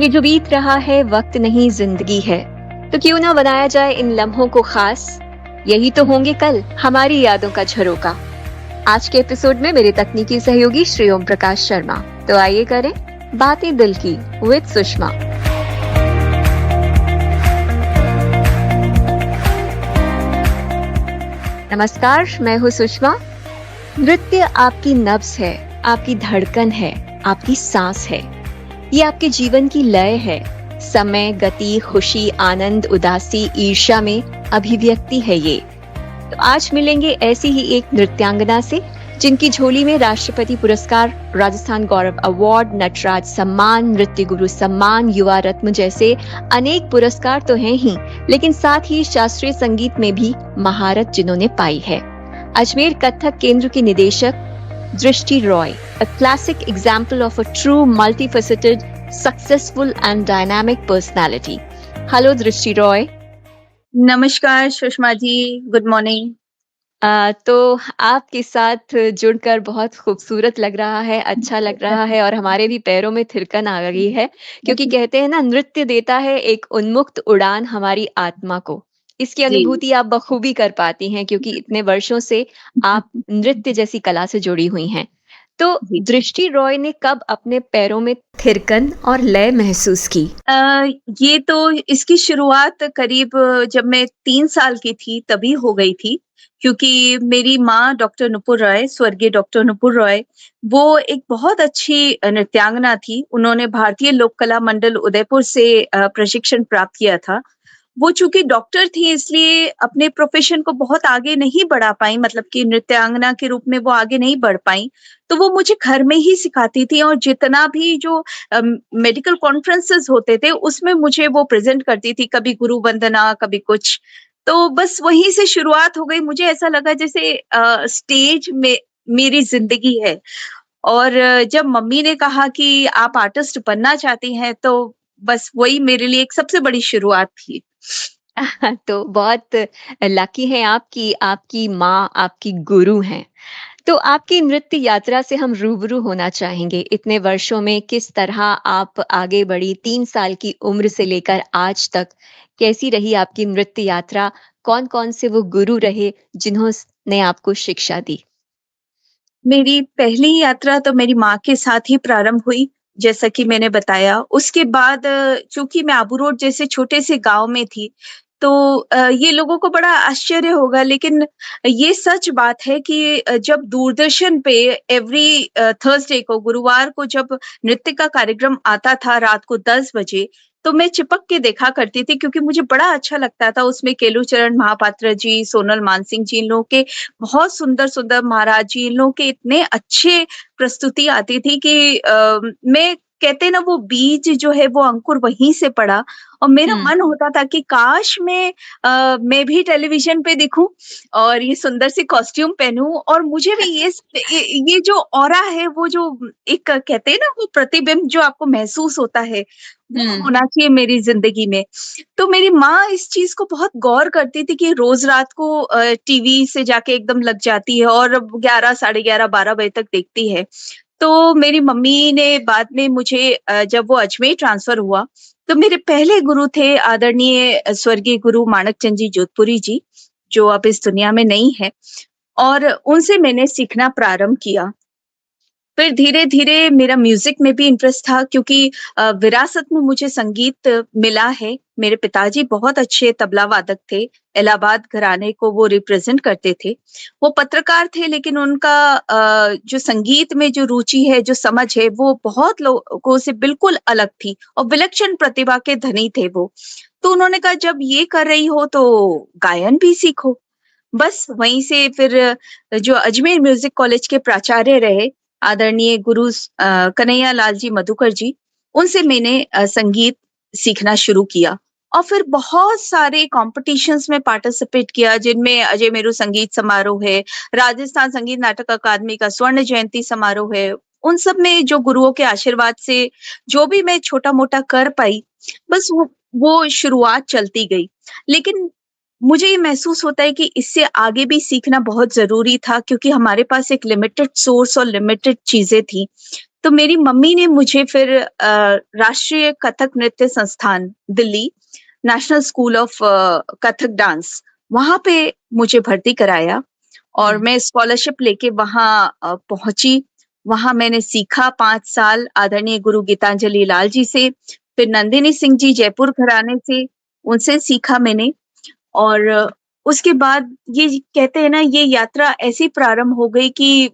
ये जो बीत रहा है वक्त नहीं जिंदगी है, तो क्यों ना बनाया जाए इन लम्हों को खास। यही तो होंगे कल हमारी यादों का झरोका। आज के एपिसोड में मेरे तकनीकी सहयोगी श्री ओम प्रकाश शर्मा। तो आइए करें बातें दिल की विद सुषमा। नमस्कार, मैं हूँ सुषमा। नृत्य आपकी नब्ज है, आपकी धड़कन है, आपकी सांस है। ये आपके जीवन की लय है। समय, गति, खुशी, आनंद, उदासी, ईर्ष्या में अभिव्यक्ति है ये। तो आज मिलेंगे ऐसी ही एक नृत्यांगना से जिनकी झोली में राष्ट्रपति पुरस्कार, राजस्थान गौरव अवार्ड, नटराज सम्मान, नृत्य गुरु सम्मान, युवा रत्न जैसे अनेक पुरस्कार तो हैं ही, लेकिन साथ ही शास्त्रीय संगीत में भी महारत जिन्होंने पाई है। अजमेर कथक केंद्र की निदेशक दृष्टि Roy, a classic example of a true multifaceted, successful and dynamic personality. Hello दृष्टि रॉय। नमस्कार सुषमा जी, गुड मॉर्निंग। तो आपके साथ जुड़कर बहुत खूबसूरत लग रहा है, अच्छा लग रहा है और हमारे भी पैरों में थिरकन आ गई है, क्योंकि कहते हैं ना, नृत्य देता है एक उन्मुक्त उड़ान हमारी आत्मा को। इसकी जी। अनुभूति आप बखूबी कर पाती हैं क्योंकि इतने वर्षों से आप नृत्य जैसी कला से जुड़ी हुई हैं। तो जी। दृष्टि रॉय ने कब अपने पैरों में थिरकन और लय महसूस की? ये तो इसकी शुरुआत करीब जब मैं 3 साल की थी तभी हो गई थी, क्योंकि मेरी माँ डॉक्टर नुपुर रॉय, स्वर्गीय डॉक्टर नुपुर रॉय, वो एक बहुत अच्छी नृत्यांगना थी। उन्होंने भारतीय लोक कला मंडल उदयपुर से प्रशिक्षण प्राप्त किया था। वो चूँकि डॉक्टर थी इसलिए अपने प्रोफ़ेशन को बहुत आगे नहीं बढ़ा पाईं, मतलब कि नृत्यांगना के रूप में वो आगे नहीं बढ़ पाईं। तो वो मुझे घर में ही सिखाती थी और जितना भी जो मेडिकल कॉन्फ्रेंसेस होते थे उसमें मुझे वो प्रेज़ेंट करती थी, कभी गुरु वंदना, कभी कुछ। तो बस वहीं से शुरुआत हो गई। मुझे ऐसा लगा जैसे स्टेज में मेरी ज़िंदगी है। और जब मम्मी ने कहा कि आप आर्टिस्ट बनना चाहती हैं, तो बस वही मेरे लिए एक सबसे बड़ी शुरुआत थी। तो बहुत लकी हैं आप कि आपकी माँ आपकी गुरु हैं। तो आपकी नृत्य यात्रा से हम रूबरू होना चाहेंगे। इतने वर्षों में किस तरह आप आगे बढ़ी, 3 साल की उम्र से लेकर आज तक कैसी रही आपकी नृत्य यात्रा? कौन-कौन से वो गुरु रहे जिन्होंने आपको शिक्षा दी? मेरी पहली यात्रा तो मेरी माँ के साथ ही प्रारंभ हुई, जैसा कि मैंने बताया। उसके बाद चूँकि मैं आबू रोड जैसे छोटे से गाँव में थी, तो ये लोगों को बड़ा आश्चर्य होगा, लेकिन ये सच बात है कि जब दूरदर्शन पे एवरी थर्सडे को, गुरुवार को जब नृत्य का कार्यक्रम आता था रात को 10 बजे, तो मैं चिपक के देखा करती थी, क्योंकि मुझे बड़ा अच्छा लगता था। उसमें केलूचरण महापात्रा जी, सोनल मानसिंह जी, इन लोगों के बहुत सुंदर-सुंदर, महाराज जी, इन लोगों के इतने अच्छे प्रस्तुति आती थी कि मैं, कहते हैं ना, वो बीज जो है वो अंकुर वहीं से पड़ा। और मेरा हुँ। मन होता था कि काश मैं भी टेलीविज़न पे दिखूँ और ये सुंदर सी कॉस्ट्यूम पहनूँ और मुझे भी ये जो ऑरा है, वो जो एक, कहते हैं ना, वो प्रतिबिंब जो आपको महसूस होता है, वो हुँ। होना चाहिए मेरी ज़िंदगी में। तो मेरी माँ इस चीज़ को बहुत गौर करती थी कि रोज़ रात को टीवी से जाके एकदम लग जाती है और 11, साढ़े 11, 12 बजे तक देखती है। तो मेरी मम्मी ने बाद में मुझे जब वो अजमेर ट्रांसफ़र हुआ, तो मेरे पहले गुरु थे आदरणीय स्वर्गीय गुरु माणकचंद जी जोधपुरी जी, जो अब इस दुनिया में नहीं है, और उनसे मैंने सीखना प्रारंभ किया। फिर धीरे-धीरे मेरा म्यूज़िक में भी इंटरेस्ट था, क्योंकि विरासत में मुझे संगीत मिला है। मेरे पिताजी बहुत अच्छे तबला वादक थे, इलाहाबाद घराने को वो रिप्रेज़ेंट करते थे। वो पत्रकार थे, लेकिन उनका जो संगीत में जो रुचि है, जो समझ है, वो बहुत लोगों से बिल्कुल अलग थी और विलक्षण प्रतिभा के धनी थे वो। तो उन्होंने कहा, जब ये कर रही हो तो गायन भी सीखो। बस वहीं से फिर जो अजमेर म्यूज़िक कॉलेज के प्राचार्य रहे, आदरणीय गुरु कन्हैया लाल जी मधुकर जी, उनसे मैंने संगीत सीखना शुरू किया और फिर बहुत सारे कॉम्पिटिशन्स में पार्टिसिपेट किया, जिनमें अजय मेरू संगीत समारोह है, राजस्थान संगीत नाटक अकादमी का स्वर्ण जयंती समारोह है। उन सब में जो गुरुओं के आशीर्वाद से जो भी मैं छोटा-मोटा कर पाई, बस वो शुरुआत चलती गई। लेकिन मुझे ये महसूस होता है कि इससे आगे भी सीखना बहुत ज़रूरी था क्योंकि हमारे पास एक लिमिटेड सोर्स और लिमिटेड चीज़ें थी। तो मेरी मम्मी ने मुझे फिर राष्ट्रीय कथक नृत्य संस्थान Delhi, national school of Kathak dance, वहाँ पे मुझे भर्ती कराया और हुँ, मैं स्कॉलरशिप लेके वहाँ पहुँची। वहाँ मैंने सीखा 5 साल आदरणीय गुरु गीतांजलि लाल जी से, फिर नंदिनी सिंह जी जयपुर घराने से, उनसे सीखा मैंने। और उसके बाद ये कहते हैं ना, ये यात्रा ऐसी प्रारंभ हो गई कि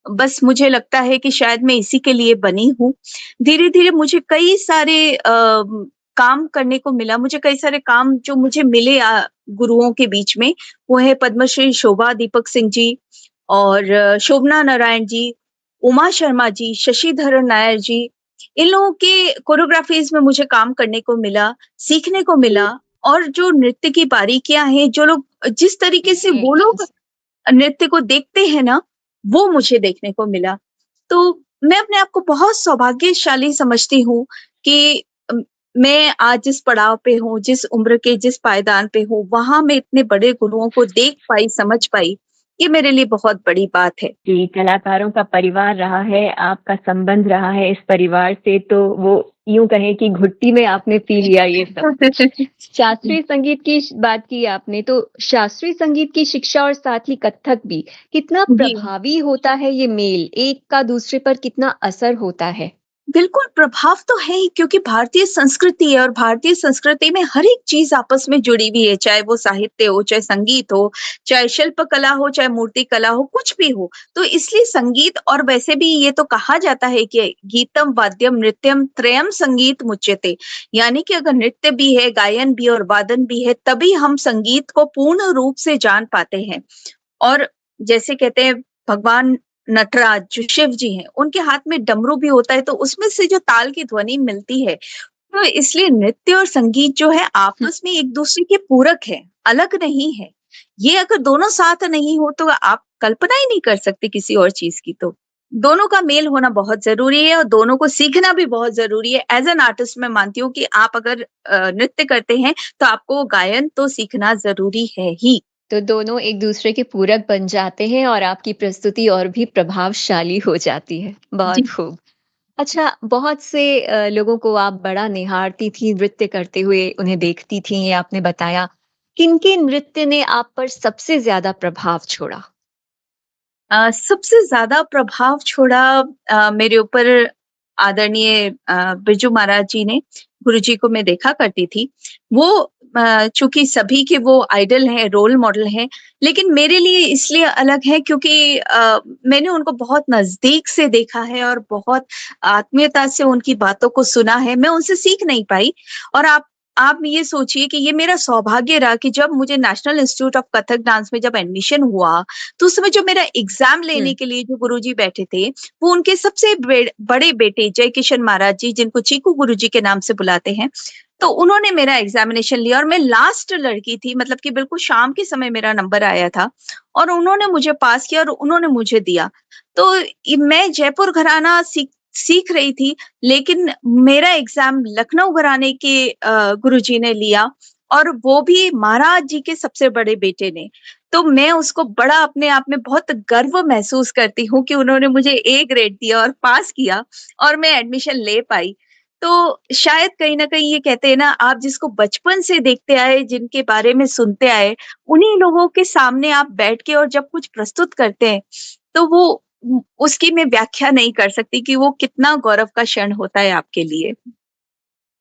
बस मुझे लगता है कि शायद मैं इसी के लिए बनी हूँ। धीरे-धीरे मुझे कई सारे काम करने को मिला, मुझे कई सारे काम जो मुझे मिले गुरुओं के बीच में, वो है पद्मश्री शोभा दीपक सिंह जी और शोभना नारायण जी, उमा शर्मा जी, शशिधरन नायर जी, इन लोगों के कोरियोग्राफ़ीज़ में मुझे काम करने को मिला, सीखने को मिला और जो नृत्य की बारीकियाँ हैं, जो लोग जिस तरीके से हुँ। वो लोग नृत्य को देखते हैं ना, वो मुझे देखने को मिला। तो मैं अपने आप को बहुत सौभाग्यशाली समझती हूँ कि मैं आज जिस पड़ाव पे हूँ, जिस उम्र के जिस पायदान पे हूँ, वहाँ मैं इतने बड़े गुरुओं को देख पाई, समझ पाई, ये मेरे लिए बहुत बड़ी बात है। जी, कलाकारों का परिवार रहा है, आपका संबंध रहा है इस परिवार से, तो वो यूँ कहें कि घुट्टी में आपने पी लिया ये सब कुछ। शास्त्रीय संगीत की बात की आपने, तो शास्त्रीय संगीत की शिक्षा और साथ ही कथक भी, कितना जी। प्रभावी होता है ये मेल? एक का दूसरे पर कितना असर होता है? बिल्कुल, प्रभाव तो है ही क्योंकि भारतीय संस्कृति है और भारतीय संस्कृति में हर एक चीज़ आपस में जुड़ी हुई है, चाहे वो साहित्य हो, चाहे संगीत हो, चाहे शिल्प कला हो, चाहे मूर्ति कला हो, कुछ भी हो। तो इसलिए संगीत और वैसे भी ये तो कहा जाता है कि गीतम, वाद्यम, नृत्यम त्रयम संगीत मुच्यते, यानी कि अगर नृत्य भी है, गायन भी और वादन भी है, तभी हम संगीत को पूर्ण रूप से जान पाते हैं। और जैसे कहते हैं भगवान नटराज जो शिव जी हैं, उनके हाथ में डमरू भी होता है तो उसमें से जो ताल की ध्वनि मिलती है, तो इसलिए नृत्य और संगीत जो है हुँ, आपस में एक-दूसरे के पूरक है, अलग नहीं है। ये अगर दोनों साथ नहीं हो तो आप कल्पना ही नहीं कर सकते किसी और चीज़ की तो। दोनों का मेल होना बहुत ज़रूरी है और दोनों को सीखना भी बहुत ज़रूरी है। एज़ एन आर्टिस्ट मैं मानती हूँ कि आप अगर नृत्य करते हैं, तो आपको गायन तो सीखना ज़रूरी है ही। तो दोनों एक दूसरे के पूरक बन जाते हैं और आपकी प्रस्तुति और भी प्रभावशाली हो जाती है। जी। बहुत खूब। अच्छा, बहुत से लोगों को आप बड़ा निहारती थी नृत्य करते हुए, उन्हें देखती थी, ये आपने बताया। किनके नृत्य ने आप पर सबसे ज़्यादा प्रभाव छोड़ा? सबसे ज़्यादा प्रभाव छोड़ा मेरे ऊपर आदरणीय बिरजू महाराज जी ने, गुरुजी को मैं देखा करती थी। वो चूँकि सभी के वो आइडल हैं, रोल मॉडल हैं, लेकिन मेरे लिए इसलिए अलग है क्योंकि मैंने उनको बहुत नज़दीक से देखा है और बहुत आत्मीयता से उनकी बातों को सुना है। मैं उनसे सीख नहीं पाई और आप ये सोचिए कि ये मेरा सौभाग्य रहा कि जब मुझे national institute of Kathak dance में जब एडमिशन हुआ, तो उस समय जो मेरा एग्ज़ाम हुँ। लेने के लिए जो गुरुजी बैठे थे, वो उनके सबसे बड़े बेटे जयकिशन महाराज जी जिनको चीकू गुरुजी के नाम से बुलाते हैं, तो उन्होंने मेरा एग्ज़ामिनेशन लिया और मैं लास्ट लड़की थी मतलब कि बिल्कुल शाम के समय मेरा नंबर आया था और उन्होंने मुझे पास किया और उन्होंने मुझे दिया। तो मैं जयपुर घराना सीख रही थी, लेकिन मेरा एग्ज़ाम लखनऊ घराने के गुरुजी ने लिया और वो भी महाराज जी के सबसे बड़े बेटे ने। तो मैं उसको बड़ा अपने आप में बहुत गर्व महसूस करती हूँ कि उन्होंने मुझे ए ग्रेड दिया और पास किया और मैं एडमिशन ले पाई। तो शायद कहीं न कहीं ये कहते हैं ना, आप जिसको बचपन से देखते आए, जिनके बारे में सुनते आए, उन्हीं लोगों के सामने आप बैठ के और जब कुछ प्रस्तुत करते हैं, तो वो उसकी मैं व्याख्या नहीं कर सकती कि वो कितना गौरव का क्षण होता है आपके लिए।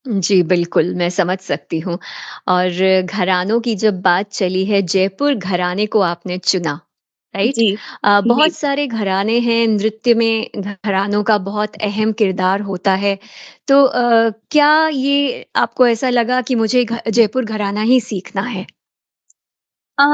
जी, बिल्कुल, मैं समझ सकती हूँ और घरानों की जब बात चली है, जयपुर घराने को आपने चुना, राइट? जी, जी। बहुत सारे घराने हैं, नृत्य में घरानों का बहुत अहम किरदार होता है। तो क्या ये आपको ऐसा लगा कि मुझे जयपुर घराना ही सीखना है? अ,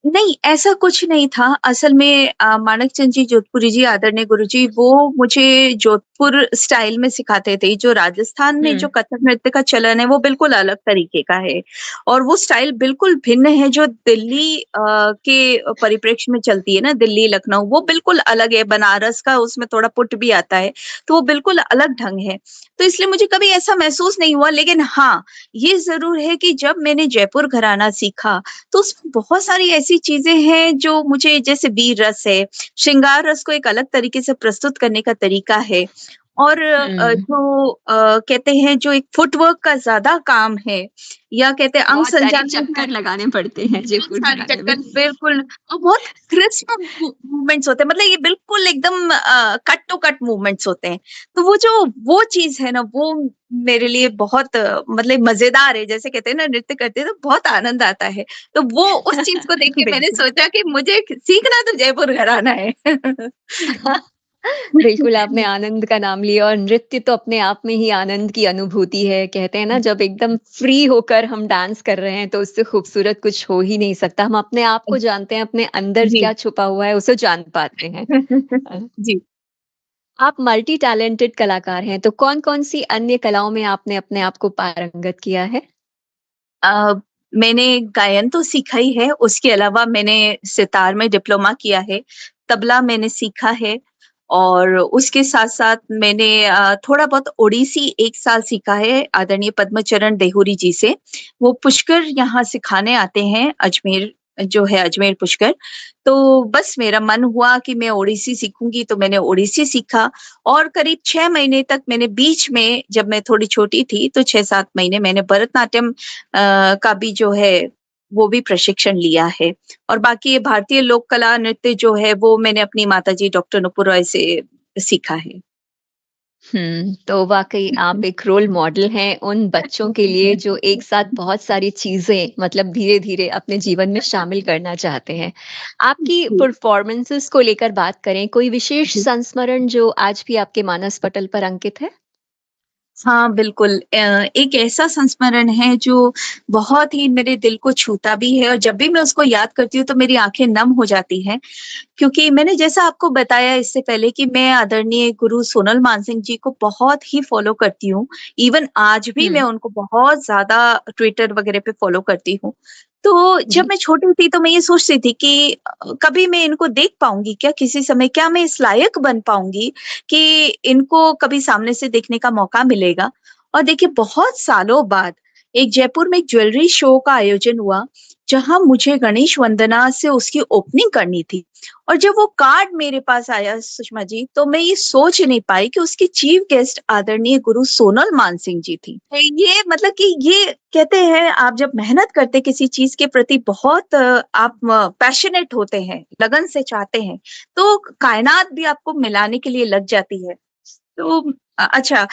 नहीं, ऐसा कुछ नहीं था। असल में मानक चंद जी जोधपुरी जी, आदरणीय गुरुजी, वो मुझे जोधपुर स्टाइल में सिखाते थे। जो राजस्थान में जो हुँ, कथक नृत्य का चलन है, वो बिल्कुल अलग तरीके का है और वो स्टाइल बिल्कुल भिन्न है, जो दिल्ली के परिप्रेक्ष्य में चलती है ना, दिल्ली, लखनऊ, वो बिल्कुल अलग है। बनारस का उसमें थोड़ा पुट भी आता है, तो वो बिल्कुल अलग ढंग है। तो इसलिए मुझे कभी ऐसा महसूस नहीं हुआ, लेकिन हाँ, ये ज़रूर है कि जब मैंने जयपुर घराना सीखा, तो उसमें बहुत सारी ऐसी चीज़ें हैं जो मुझे, जैसे वीर रस है, श्रृंगार रस को एक अलग तरीके से प्रस्तुत करने का तरीका है और हुँ। कहते हैं जो एक फुटवर्क का ज़्यादा काम है या कहते हैं अंग बहुत सारे संचालन में चक्कर लगाने पड़ते हैं बहुत जयपुर सारे घराने में। चक्कर, बिल्कुल। और बहुत क्रिस्प मूवमेंट्स होते हैं, मतलब ये बिल्कुल एकदम कट टू कट मूवमेंट्स होते हैं। तो वो चीज़ है ना, वो मेरे लिए बहुत मतलब मज़ेदार है। जैसे कहते हैं ना, नृत्य करते हैं तो बहुत आनंद आता है। तो वो उस चीज़ को देख के मैंने बिल्कुल। सोचा कि मुझे सीखना तो जयपुर घराना है। बिल्कुल, आपने आनंद का नाम लिया और नृत्य तो अपने आप में ही आनंद की अनुभूति है। कहते हैं ना जब एकदम फ्री होकर हम डांस कर रहे हैं तो उससे खूबसूरत कुछ हो ही नहीं सकता। हम अपने आप को जानते हैं, अपने अंदर जी। क्या छुपा हुआ है उसे जान पाते हैं। अ, जी। आप मल्टी टैलेंटेड कलाकार हैं, तो कौन-कौन सी अन्य कलाओं में आपने अपने आप को पारंगत किया है? अ, मैंने गायन तो सीखा ही है, उसके अलावा मैंने सितार में डिप्लोमा किया है, तबला मैंने सीखा है और उसके साथ-साथ मैंने थोड़ा बहुत ओडिसी 1 साल सीखा है आदरणीय पद्मचरण देहुरी जी से। वो पुष्कर यहाँ सिखाने आते हैं, अजमेर जो है, अजमेर पुष्कर। तो बस मेरा मन हुआ कि मैं ओडिसी सीखूँगी, तो मैंने ओडिसी सीखा और करीब 6 महीने तक मैंने बीच में, जब मैं थोड़ी छोटी थी, तो 6-7 महीने मैंने भरतनाट्यम का भी जो है, वो भी प्रशिक्षण लिया है और बाकी ये भारतीय लोक कला नृत्य जो है, वो मैंने अपनी माताजी डॉक्टर नुपुर रॉय से सीखा है। तो वाक़ई आप एक रोल मॉडल हैं उन बच्चों के लिए जो एक साथ बहुत सारी चीज़ें मतलब धीरे-धीरे अपने जीवन में शामिल करना चाहते हैं। आपकी जी, परफ़ॉर्मेंसेज़ को लेकर बात करें, कोई विशेष जी। संस्मरण जो आज भी आपके मानस पटल पर अंकित है? हाँ, बिल्कुल। एक ऐसा संस्मरण है जो बहुत ही मेरे दिल को छूता भी है और जब भी मैं उसको याद करती हूँ, तो मेरी आँखें नम हो जाती हैं। क्योंकि मैंने जैसा आपको बताया इससे पहले कि मैं आदरणीय गुरु सोनल मानसिंह जी को बहुत ही फ़ॉलो करती हूँ। इवन आज भी मैं हुँ, उनको बहुत ज़्यादा ट्विटर वग़ैरह पे फ़ॉलो करती हूँ। तो जब जी। मैं छोटी थी तो मैं ये सोचती थी कि कभी मैं इनको देख पाऊँगी क्या किसी समय? क्या मैं इस लायक बन पाऊँगी कि इनको कभी सामने से देखने का मौका मिलेगा? और देखिए, बहुत सालों बाद एक जयपुर में एक ज्वेलरी शो का आयोजन हुआ, जहाँ मुझे गणेश वंदना से उसकी ओपनिंग करनी थी। और जब वो कार्ड मेरे पास आया सुषमा जी, तो मैं ये सोच नहीं पाई कि उसकी चीफ गेस्ट आदरणीय गुरु सोनल मानसिंह जी थी। ये मतलब कि ये कहते हैं, आप जब मेहनत करते किसी चीज़ के प्रति बहुत आप पैशनेट होते हैं, लगन से चाहते हैं, तो कायनात भी आपको मिलाने के लिए लग जाती है। तो अच्छा,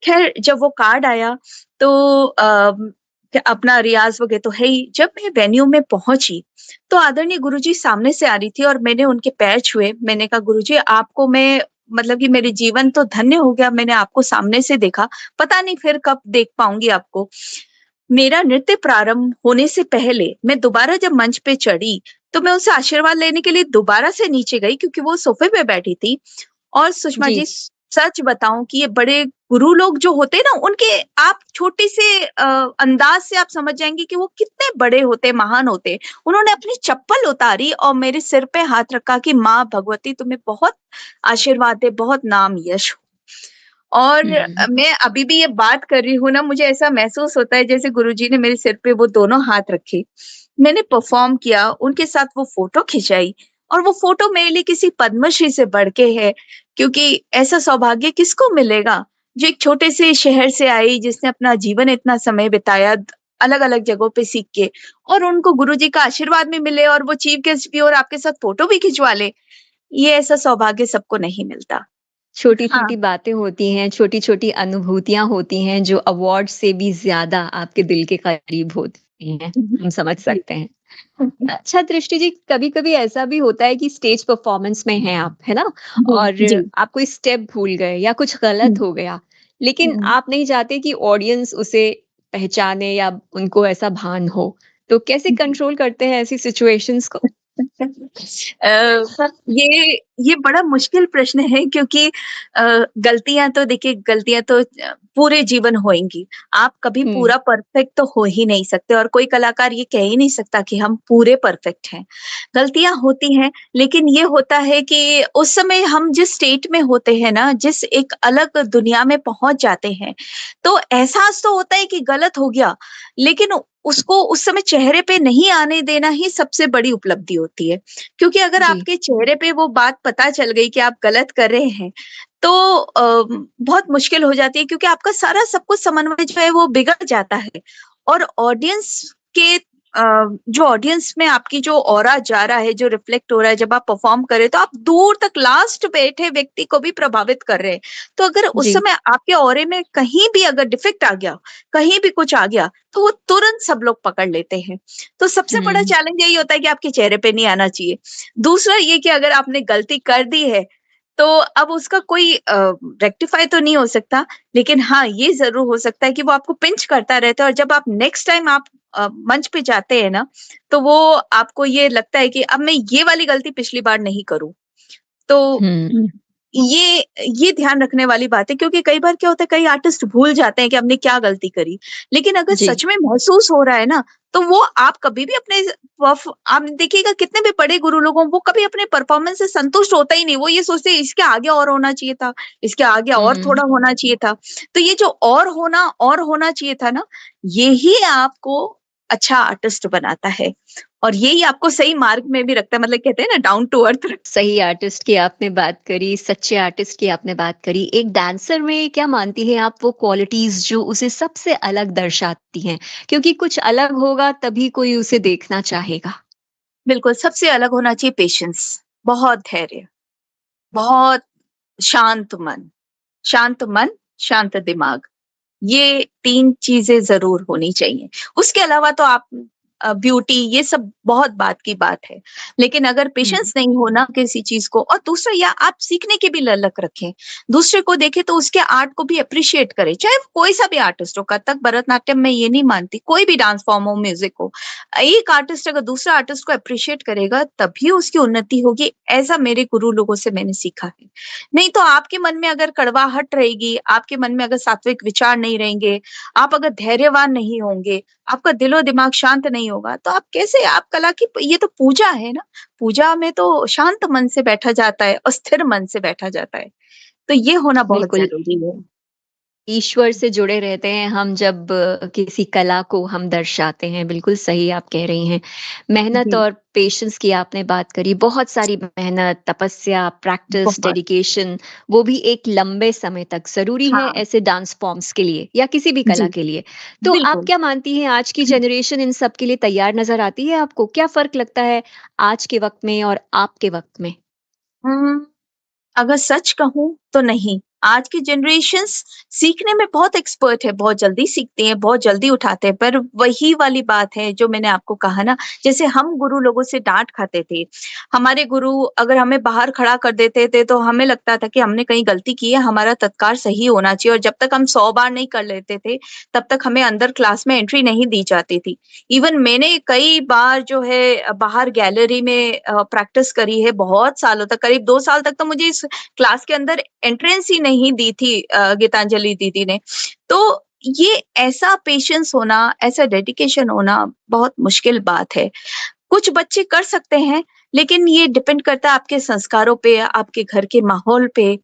ख़ैर जब वो कार्ड आया तो अपना रियाज़ वग़ैरह तो है ही। जब मैं वेन्यू में पहुँची, तो आदरणीय गुरुजी सामने से आ रही थी और मैंने उनके पैर छुए। मैंने कहा, गुरुजी, आपको मैं, मतलब कि मेरे जीवन तो धन्य हो गया, मैंने आपको सामने से देखा। पता नहीं फिर कब देख पाऊँगी आपको। मेरा नृत्य प्रारंभ होने से पहले मैं दोबारा जब मंच पे चढ़ी, तो मैं उनसे आशीर्वाद लेने के लिए दोबारा से नीचे गई, क्योंकि वो सोफ़े पे बैठी थी। और सुषमा जी। जी, सच बताऊँ कि ये बड़े गुरु लोग जो होते हैं ना, उनके आप छोटे से अंदाज़ से आप समझ जाएँगे कि वो कितने बड़े होते हैं, महान होते हैं। उन्होंने अपनी चप्पल उतारी और मेरे सिर पे हाथ रखा कि माँ भगवती तुम्हें बहुत आशीर्वाद दे, बहुत नाम यश हो। और हुँ, मैं अभी भी ये बात कर रही हूँ ना, मुझे ऐसा महसूस होता है जैसे गुरुजी ने मेरे सिर पे वो दोनों हाथ रखे। मैंने परफ़ॉर्म किया, उनके साथ वो फ़ोटो खिंचाई और वो फ़ोटो मेरे लिए किसी पद्मश्री से बढ़ के है, क्योंकि ऐसा सौभाग्य किसको मिलेगा, जो एक छोटे से शहर से आई, जिसने अपना जीवन इतना समय बिताया अलग-अलग जगहों पे सीख के, और उनको गुरुजी का आशीर्वाद भी मिले और वो चीफ गेस्ट भी और आपके साथ फ़ोटो भी खिंचवा ले। ये ऐसा सौभाग्य सबको नहीं मिलता। हाँ। छोटी-छोटी बातें होती हैं, छोटी-छोटी अनुभूतियाँ होती हैं जो अवार्ड से भी ज़्यादा आपके दिल के करीब होती हैं, हम समझ जी। सकते हैं। अच्छा दृष्टि जी, कभी-कभी ऐसा भी होता है कि स्टेज परफॉर्मेंस में हैं आप, है ना? जी, और जी। आप कोई स्टेप भूल गए या कुछ हुँ, गलत हो गया, लेकिन हुँ। आप नहीं चाहते कि ऑडियंस उसे पहचाने या उनको ऐसा भान हो, तो कैसे जी। कंट्रोल करते हैं ऐसी सिचुएशंस को? ये बड़ा मुश्किल प्रश्न है क्योंकि गलतियाँ तो देखिए गलतियाँ तो पूरे जीवन होएँगी। आप कभी हुँ, पूरा परफेक्ट तो हो ही नहीं सकते और कोई कलाकार ये कह ही नहीं सकता कि हम पूरे परफेक्ट हैं। गलतियाँ होती हैं, लेकिन ये होता है कि उस समय हम जिस स्टेट में होते हैं ना, जिस एक अलग दुनिया में पहुँच जाते हैं, तो एहसास तो होता है कि गलत हो गया, लेकिन उसको उस समय चेहरे पे नहीं आने देना ही सबसे बड़ी उपलब्धि होती है। क्योंकि अगर जी। आपके चेहरे पे वो बात पता चल गई कि आप गलत कर रहे हैं, तो बहुत मुश्किल हो जाती है क्योंकि आपका सारा सब कुछ समन्वय जो है वो बिगड़ जाता है। और ऑडियंस के जो ऑडियंस में आपकी जो ऑरा जा रहा है, जो रिफ्लेक्ट हो रहा है जब आप परफॉर्म कर रहे हैं, तो आप दूर तक लास्ट बैठे व्यक्ति को भी प्रभावित कर रहे हैं। तो अगर उस जी। समय आपके ऑरे में कहीं भी अगर डिफेक्ट आ गया, कहीं भी कुछ आ गया, तो वो तुरंत सब लोग पकड़ लेते हैं। तो सबसे बड़ा हुँ, चैलेंज यही होता है कि आपके चेहरे पे नहीं आना चाहिए। दूसरा ये कि अगर आपने गलती कर दी है, तो अब उसका कोई रेक्टिफ़ाई तो नहीं हो सकता, लेकिन हाँ, ये ज़रूर हो सकता है कि वो आपको पिंच करता रहता है और जब आप नेक्स्ट टाइम आप मंच पे जाते हैं ना, तो वो आपको ये लगता है कि अब मैं ये वाली गलती पिछली बार नहीं करूँ। तो हुँ, ये ये ध्यान रखने वाली बात है क्योंकि कई बार क्या होता है कई आर्टिस्ट भूल जाते हैं कि हमने क्या गलती करी। लेकिन अगर जी। सच में महसूस हो रहा है ना, तो वो आप कभी भी अपने आप देखिएगा कितने भी बड़े गुरु लोग हों, वो कभी अपने परफॉर्मेंस से संतुष्ट होता ही नहीं। वो ये सोचते हैं इसके आगे और होना चाहिए था, इसके आगे और हुँ। थोड़ा होना चाहिए था। तो ये जो और होना चाहिए था ना, यही आपको अच्छा आर्टिस्ट बनाता है और यही आपको सही मार्ग में भी रखता है मतलब कहते हैं ना डाउन टू अर्थ सही आर्टिस्ट की आपने बात करी, सच्चे आर्टिस्ट की आपने बात करी। एक डांसर में क्या मानती हैं आप वो क्वालिटीज़ जो उसे सबसे अलग दर्शाती हैं? क्योंकि कुछ अलग होगा तभी कोई उसे देखना चाहेगा। बिल्कुल, सबसे अलग होना चाहिए पेशेंस, बहुत धैर्य, बहुत शांत मन, शांत दिमाग। ये 3 चीज़ें ज़रूर होनी चाहिए। उसके अलावा तो आप ब्यूटी ये सब बहुत बात की बात है। लेकिन अगर हुँ, पेशेंस नहीं हो ना किसी चीज़ को और दूसरा या आप सीखने की भी ललक रखें। दूसरे को देखें तो उसके आर्ट को भी एप्रिशिएट करें, चाहे वो कोई-सा भी आर्टिस्ट हो, कथक, भरतनाट्यम मैं ये नहीं मानती, कोई भी डांस फॉर्म हो, म्यूज़िक हो। एक आर्टिस्ट अगर दूसरा आर्टिस्ट को एप्रिशिएट करेगा तभी उसकी उन्नति होगी, ऐसा मेरे गुरु लोगों से मैंने सीखा है। नहीं तो आपके मन में अगर कड़वाहट रहेगी, आपके मन में अगर सात्विक विचार नहीं रहेंगे, आप अगर धैर्यवान नहीं होंगे, आपका दिलो-दिमाग शांत नहीं होगा, तो आप कैसे आप कला की ये तो पूजा है ना, पूजा में तो शांत मन से बैठा जाता है और स्थिर मन से बैठा जाता है। तो ये होना बहुत बिल्कुल। ज़रूरी है। ईश्वर से जुड़े रहते हैं हम जब किसी कला को हम दर्शाते हैं, बिल्कुल सही आप कह रही हैं। मेहनत जी, और पेशेंस की आपने बात करी, बहुत सारी मेहनत, तपस्या, प्रैक्टिस, बहुत। डेडिकेशन, वो भी एक लंबे समय तक ज़रूरी है हाँ, ऐसे डांस फॉर्म्स के लिए या किसी भी जी, कला के लिए। तो आप बिल्कुल। क्या मानती हैं आज की जनरेशन इन सब के लिए तैयार नज़र आती है आपको? क्या फ़र्क लगता है आज के वक़्त में और आपके वक़्त में? हुँ। अगर सच कहूँ तो नहीं। आज की जनरेशन्स सीखने में बहुत एक्सपर्ट है, बहुत जल्दी सीखते हैं, बहुत जल्दी उठाते हैं, पर वही वाली बात है जो मैंने आपको कहा ना, जैसे हम गुरु लोगों से डाँट खाते थे। हमारे गुरु अगर हमें बाहर खड़ा कर देते थे, तो हमें लगता था कि हमने कहीं गलती की है, हमारा तत्कार सही होना चाहिए और जब तक हम 100 बार नहीं कर लेते थे, तब तक हमें अंदर क्लास में एंट्री नहीं दी जाती थी। इवन मैंने कई बार जो है बाहर गैलरी में प्रैक्टिस करी है बहुत सालों तक, करीब 2 साल तक तो मुझे इस क्लास के अंदर एंट्रेंस ही नहीं दी थी गीतांजलि दीदी ने। तो ये ऐसा पेशेंस होना, ऐसा डेडिकेशन होना बहुत मुश्किल बात है। कुछ बच्चे कर सकते हैं, लेकिन ये डिपेंड करता है आपके संस्कारों पे, आपके घर के माहौल पे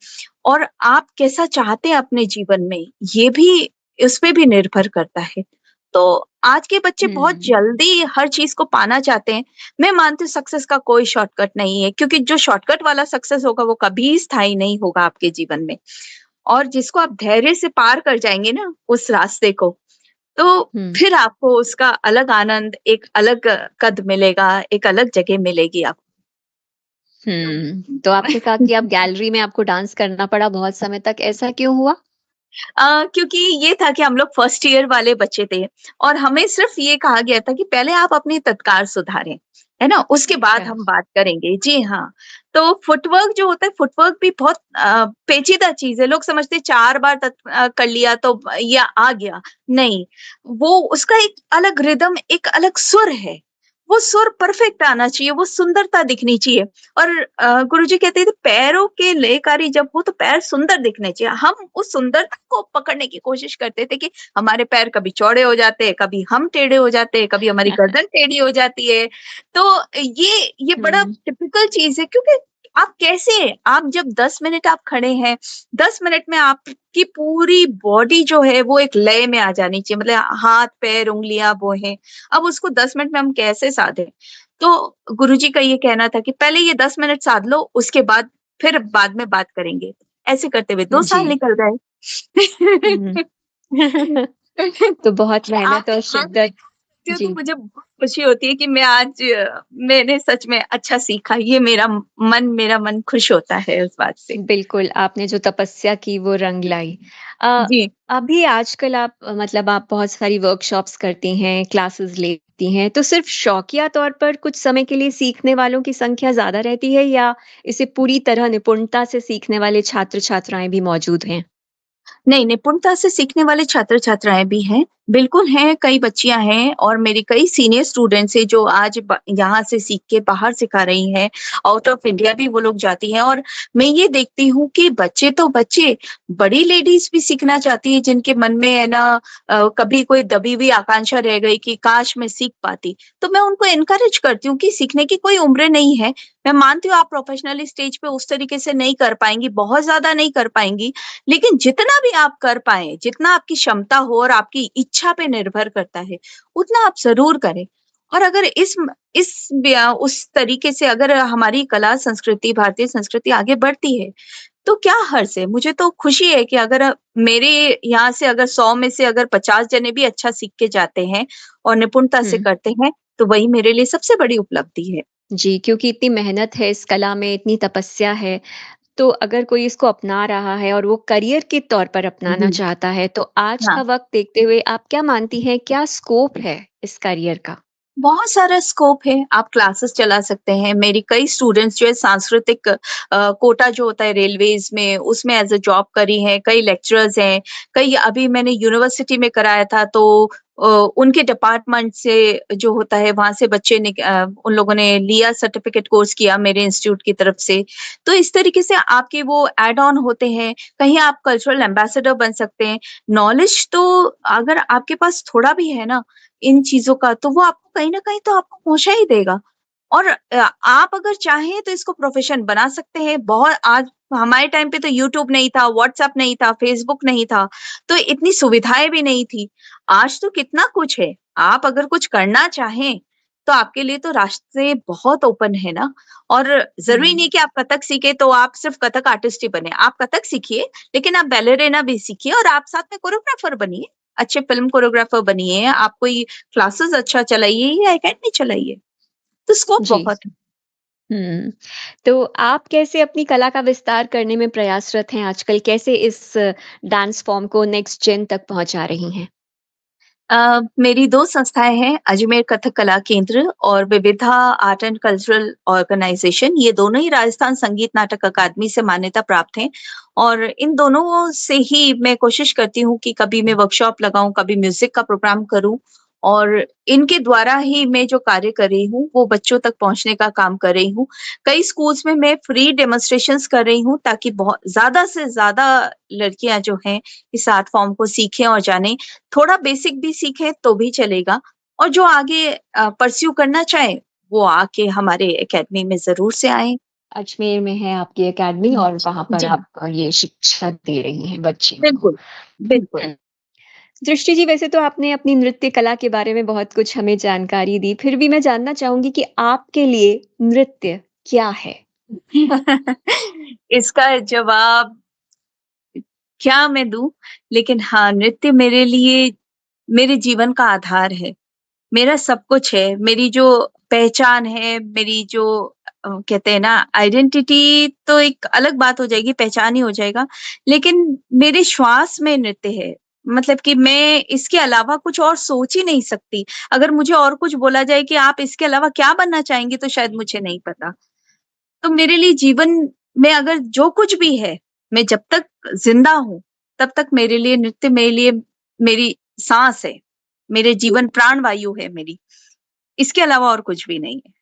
और आप कैसा चाहते हैं अपने जीवन में, ये भी इस पे भी निर्भर करता है। तो आज के बच्चे बहुत हुँ। जल्दी हर चीज़ को पाना चाहते हैं। मैं मानती हूँ सक्सेस का कोई शॉर्टकट नहीं है क्योंकि जो शॉर्टकट वाला सक्सेस होगा वो कभी स्थायी नहीं होगा आपके जीवन में। और जिसको आप धैर्य से पार कर जाएँगे ना उस रास्ते को, तो हुँ। फिर आपको उसका अलग आनंद, एक अलग कद मिलेगा, एक अलग जगह मिलेगी आपको। तो आपने कहा कि आप गैलरी में आपको डांस करना पड़ा बहुत समय तक, ऐसा क्यों हुआ? क्योंकि ये था कि हम लोग फर्स्ट ईयर वाले बच्चे थे और हमें सिर्फ ये कहा गया था कि पहले आप अपनी तत्कार सुधारें, है ना? उसके बाद अच्छा। हम बात करेंगे। जी हाँ, तो फुटवर्क जो होता है फुटवर्क भी बहुत पेचीदा चीज़ है। लोग समझते हैं 4 बार कर लिया तो या आ गया, नहीं, वो उसका एक अलग रिदम, एक अलग सुर है। वो सुर परफेक्ट आना चाहिए, वो सुंदरता दिखनी चाहिए। और गुरुजी कहते थे पैरों के लयकारी जब हो तो पैर सुंदर दिखने चाहिए। हम उस सुंदरता को पकड़ने की कोशिश करते थे कि हमारे पैर कभी चौड़े हो जाते हैं, कभी हम टेढ़े हो जाते हैं, कभी हमारी गर्दन टेढ़ी हो जाती है। तो ये बड़ा हुँ, टिपिकल चीज़ है, क्योंकि आप कैसे, आप जब 10 मिनट आप खड़े हैं, 10 मिनट में आपकी पूरी बॉडी जो है वो एक लय में आ जानी चाहिए, मतलब हाथ, पैर, उँगलियाँ वो हैं। अब उसको 10 मिनट में हम कैसे साधें? तो गुरुजी का ये कहना था कि पहले ये 10 मिनट साध लो, उसके बाद फिर बाद में बात करेंगे। ऐसे करते हुए 2 जी। साल निकल हुँ। गए। तो बहुत मेहनत आपने और आज शिद्दत ये तो जी, मुझे बहुत खुशी होती है कि मैंने सच में अच्छा सीखा। ये मेरा मन खुश होता है उस बात से। बिल्कुल, आपने जो तपस्या की वो रंग लाई। अ, जी। अभी आजकल आप मतलब आप बहुत सारी वर्कशॉप्स करती हैं, क्लासेस लेती हैं, तो सिर्फ़ शौकिया तौर पर कुछ समय के लिए सीखने वालों की संख्या ज़्यादा रहती है या इसे पूरी तरह निपुणता से सीखने वाले छात्र-छात्राएँ भी मौजूद हैं? नहीं, निपुणता से सीखने वाले छात्र-छात्राएँ भी हैं। बिल्कुल हैं, कई बच्चियाँ हैं और मेरी कई सीनियर स्टूडेंट्स हैं जो आज यहाँ से सीख के बाहर सिखा रही हैं। आउट ऑफ इंडिया भी वो लोग जाती हैं और मैं ये देखती हूँ कि बच्चे तो बच्चे, बड़ी लेडीज़ भी सीखना चाहती हैं, जिनके मन में है ना कभी कोई दबी हुई आकांक्षा रह गई कि काश मैं सीख पाती। तो मैं उनको एनकरेज करती हूँ कि सीखने की कोई उम्र नहीं है। मैं मानती हूँ आप प्रोफ़ेशनली स्टेज पे उस तरीके से नहीं कर पाएँगी, बहुत ज़्यादा नहीं कर पाएँगी, लेकिन जितना भी आप कर पाएँ, जितना आपकी क्षमता हो और आपकी इच्छा पे निर्भर करता है, उतना आप ज़रूर करें। और अगर उस तरीके से अगर हमारी कला संस्कृति, भारतीय संस्कृति आगे बढ़ती है, तो क्या हर्ज़ है? मुझे तो खुशी है कि अगर मेरे यहाँ से अगर 100 में से अगर 50 जने भी अच्छा सीख के जाते हैं और निपुणता से हुँ। करते हैं, तो वही मेरे लिए सबसे बड़ी उपलब्धि है। जी, क्योंकि इतनी मेहनत है इस कला में, इतनी तपस्या है, तो अगर कोई इसको अपना रहा है और वो करियर के तौर पर अपनाना जी। चाहता है, तो आज हाँ। का वक़्त देखते हुए आप क्या मानती हैं, क्या स्कोप है इस करियर का? बहुत सारा स्कोप है, आप क्लासेस चला सकते हैं। मेरी कई स्टूडेंट्स जो है सांस्कृतिक कोटा जो होता है रेलवेज़ में, उसमें एज़ अ जॉब करी हैं, कई लेक्चरर्स हैं, कई अभी मैंने यूनिवर्सिटी में कराया था तो उनके डिपार्टमेंट से जो होता है वहाँ से उन लोगों ने लिया सर्टिफिकेट कोर्स किया मेरे इंस्टीट्यूट की तरफ से। तो इस तरीके से आपके वो ऐड ऑन होते हैं, कहीं आप कल्चरल एम्बेसडर बन सकते हैं। नॉलेज तो अगर आपके पास थोड़ा भी है ना इन चीज़ों का, तो वो आपको कहीं न कहीं तो आपको पहुँचा ही देगा। और आप अगर चाहें तो इसको प्रोफ़ेशन बना सकते हैं। बहुत आज हमारे टाइम पे तो यूट्यूब नहीं था, व्हाट्सएप नहीं था, फ़ेसबुक नहीं था, तो इतनी सुविधाएँ भी नहीं थी। आज तो कितना कुछ है। आप अगर कुछ करना चाहें, तो आपके लिए तो रास्ते बहुत ओपन है ना। और ज़रूरी हुँ। नहीं कि आप कथक सीखें तो आप सिर्फ़ कथक आर्टिस्ट ही बने। आप कथक सीखिए, लेकिन आप बैलेरिना भी सीखिए और आप साथ में कोरियोग्राफ़र बनिए। अच्छे फ़िल्म कोरियोग्राफ़र बनिए, आप कोई क्लासेस अच्छा चलाइए या एकेडमी चलाइए। तो स्कोप जी। बहुत है। हुँ। तो आप कैसे अपनी कला का विस्तार करने में प्रयासरत हैं आजकल? कैसे इस डांस फ़ॉर्म को नेक्स्ट जेन तक पहुँचा रही हैं? मेरी 2 संस्थाएँ हैं, अजमेर कथक कला केंद्र और विविधा आर्ट एंड कल्चरल ऑर्गनाइज़ेशन। ये दोनों ही राजस्थान संगीत नाटक अकादमी से मान्यता प्राप्त हैं और इन दोनों से ही मैं कोशिश करती हूँ कि कभी मैं वर्कशॉप लगाऊँ, कभी म्यूज़िक का प्रोग्राम करूँ और इनके द्वारा ही मैं जो कार्य कर रही हूँ, वो बच्चों तक पहुँचने का काम कर रही हूँ। कई स्कूल्स में मैं फ्री डेमोन्स्ट्रेशंस कर रही हूँ ताकि बहुत ज़्यादा से ज़्यादा लड़कियाँ जो हैं, इस आर्ट फॉर्म को सीखें और जानें। थोड़ा बेसिक भी सीखें तो भी चलेगा और जो आगे परस्यू करना चाहे, वो आके हमारे एकेडमी में ज़रूर से आएँ। अजमेर में है आपकी अकेडमी हुँ। और वहाँ पर जी, आप ये शिक्षा दे रही हैं बच्चियों को। बिल्कुल, बिल्कुल। हुँ। दृष्टि जी, वैसे तो आपने अपनी नृत्य कला के बारे में बहुत कुछ हमें जानकारी दी, फिर भी मैं जानना चाहूँगी कि आपके लिए नृत्य क्या है? इसका जवाब क्या मैं दूँ? लेकिन हाँ, नृत्य मेरे लिए मेरे जीवन का आधार है। मेरा सब कुछ है, मेरी जो पहचान है, मेरी जो कहते हैं ना आइडेंटिटी तो एक अलग बात हो जाएगी, पहचान ही हो जाएगा, लेकिन मेरे श्वास में नृत्य है। मतलब कि मैं इसके अलावा कुछ और सोच ही नहीं सकती। अगर मुझे और कुछ बोला जाए कि आप इसके अलावा क्या बनना चाहेंगी? तो शायद मुझे नहीं पता। तो मेरे लिए जीवन में अगर जो कुछ भी है, मैं जब तक ज़िंदा हूँ, तब तक मेरे लिए नृत्य मेरे लिए मेरी साँस है, मेरे जीवन प्राण वायु है मेरी। इसके अलावा और कुछ भी नहीं है।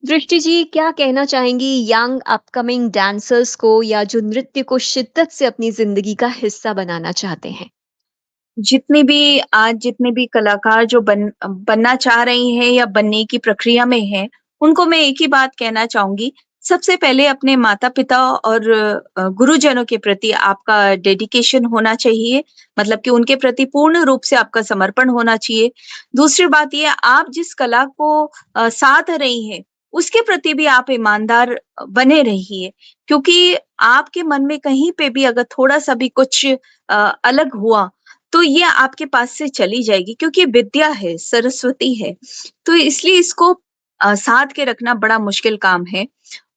दृष्टि जी, क्या कहना चाहेंगी यंग अपकमिंग डांसर्स को या जो नृत्य को शिद्दत से अपनी ज़िंदगी का हिस्सा बनाना चाहते हैं? जितने भी कलाकार जो बनना चाह रही हैं या बनने की प्रक्रिया में हैं, उनको मैं एक ही बात कहना चाहूँगी, सबसे पहले अपने माता-पिता और गुरुजनों के प्रति आपका डेडिकेशन होना चाहिए, मतलब कि उनके प्रति पूर्ण रूप से आपका समर्पण होना चाहिए। दूसरी बात ये आप जिस कला को साध रही हैं, उसके प्रति भी आप ईमानदार बने रहिए, क्योंकि आपके मन में कहीं पे भी अगर थोड़ा-सा भी कुछ अलग हुआ, तो ये आपके पास से चली जाएगी क्योंकि विद्या है, सरस्वती है। तो इसलिए इसको साध के रखना बड़ा मुश्किल काम है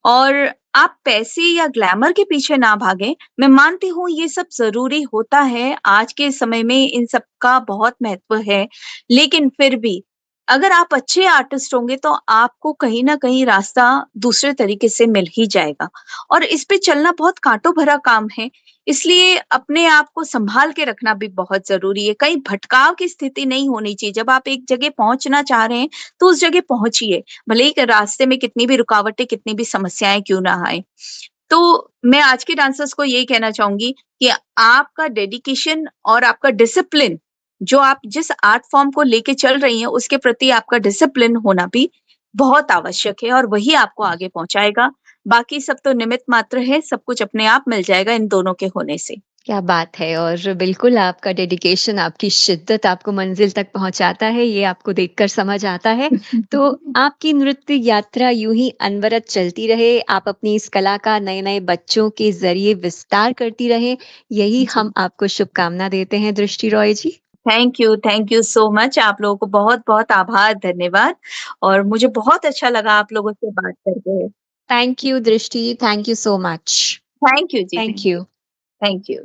और आप पैसे या ग्लैमर के पीछे ना भागें। मैं मानती हूँ ये सब ज़रूरी होता है, आज के समय में इन सब का बहुत महत्व है। लेकिन फिर भी अगर आप अच्छे आर्टिस्ट होंगे तो आपको कहीं न कहीं रास्ता दूसरे तरीके से मिल ही जाएगा और इस पे चलना बहुत कांटों भरा काम है। इसलिए अपने आप को सँभाल के रखना भी बहुत ज़रूरी है। कहीं भटकाव की स्थिति नहीं होनी चाहिए। जब आप एक जगह पहुँचना चाह रहे हैं, तो उस जगह पहुँचिए। भले ही रास्ते में कितनी भी रुकावटें, कितनी भी समस्याएँ क्यों ना आएँ। तो मैं आज के डांसर्स को यही कहना चाहूँगी कि आपका डेडिकेशन और आपका डिसिप्लिन, जो आप जिस आर्ट फॉर्म को लेके चल रही हैं, उसके प्रति आपका डिसिप्लिन होना भी बहुत आवश्यक है और वही आपको आगे पहुँचाएगा। बाकी सब तो निमित्त मात्र है, सब कुछ अपने आप मिल जाएगा इन दोनों के होने से। क्या बात है और बिल्कुल आपका डेडिकेशन, आपकी शिद्दत आपको मंज़िल तक पहुँचाता है, ये आपको देखकर समझ आता है। तो आपकी नृत्य यात्रा यूँ ही अनवरत चलती रहे, आप अपनी इस कला का नए-नए बच्चों के ज़रिए विस्तार करती रहें, यही जी। हम आपको शुभकामना देते हैं Drishti Roy ji. Thank you so much. आप लोगों को बहुत-बहुत आभार, धन्यवाद और मुझे बहुत अच्छा लगा आप लोगों से बात करके। Thank you Drishti, thank you so much. Thank you ji, thank thank you. You. Thank you.